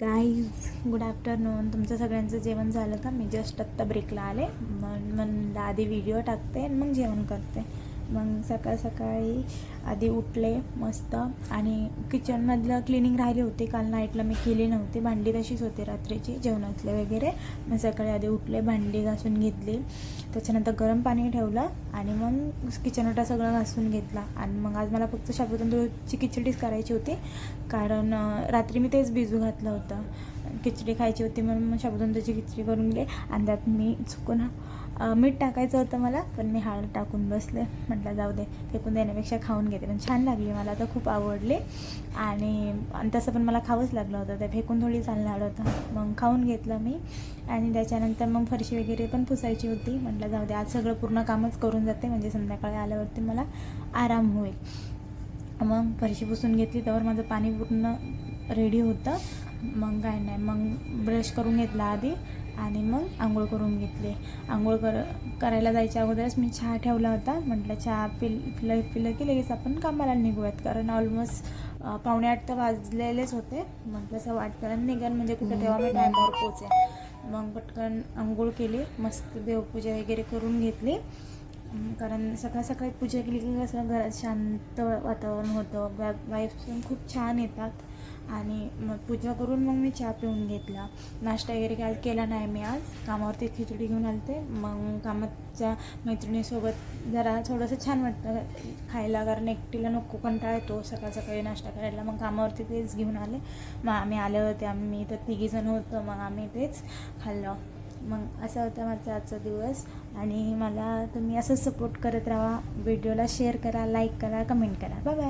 Guys good afternoon. तुमचं सगळ्यांचं जेवण झालं का? मी जस्ट आत्ता ब्रेकला आले. मग आधी व्हिडिओ टाकते आणि मग जेवण करते. मग सकाळी आधी उठले मस्त आणि किचनमधलं क्लिनिंग राहिली होती. काल नाईटला मी केली नव्हती. भांडी तशीच होती रात्रीची जेवणातले वगैरे. मग सकाळी आधी उठले, भांडी घासून घेतली, त्याच्यानंतर गरम पाणी ठेवलं आणि मग किचन ओटा सगळं घासून घेतला. आणि मग आज मला फक्त साबुदाण्याची खिचडीच करायची होती, कारण रात्री मी तेच भिजू घातलं होतं. खिचडी खायची होती म्हणून मग साबुदाण्याची खिचडी करून घे. आणि त्यात मी चुकून मीठ टाकायचं होतं मला, पण मी हळद टाकून बसले. म्हटलं जाऊ दे, फेकून देण्यापेक्षा खाऊन घेते. पण छान लागली, मला तर खूप आवडली. आणि तसं पण मला खावंच लागलं होतं, ते फेकून थोडी चालणार होतं. मग खाऊन घेतलं मी. आणि त्याच्यानंतर मग फरशी वगैरे पण पुसायची होती. म्हटलं जाऊ दे, आज सगळं पूर्ण कामच करून जाते, म्हणजे संध्याकाळी आल्यावरती मला आराम होईल. मग फरशी पुसून घेतली, त्यावर माझं पाणी पूर्ण रेडी होतं. मग काय नाही, मग ब्रश करून घेतला आधी आणि मग आंघोळ करून घेतली. आंघोळ करायला जायच्या अगोदरच मी चहा ठेवला होता. म्हटलं चहा पिलं की लगेच आपण कामाला निघूयात, कारण ऑलमोस्ट 7:45 तर वाजलेलेच होते. म्हटलं 8:15 निघाल म्हणजे कुठं तेव्हा मी टायमावर पोचेन. मग पटकन आंघोळ केली, मस्त देवपूजा वगैरे करून घेतली, कारण सकाळी पूजा केली की कसं घरात शांत वातावरण होतं, वाईब्स पण खूप छान येतात. आणि मग पूजा करून मग मी चहा पिऊन घेतला. नाश्ता वगैरे काय केला नाही मी आज, कामावरती खिचडी घेऊन आलते. मग कामाच्या मैत्रिणीसोबत जरा थोडंसं छान वाटतं खायला, कारण एकटीला नको, कंटाळा येतो सकाळी नाश्ता करायला. मग कामावरती तेच घेऊन आले. मग आम्ही आले होते, आम्ही तर 3 जण होतो, मग आम्ही तेच खाल्लं. मग असा होता माझा आजचा दिवस. आणि मला तुम्ही असंच सपोर्ट करत राहा, व्हिडिओला शेअर करा, लाईक करा, कमेंट करा. Bye bye.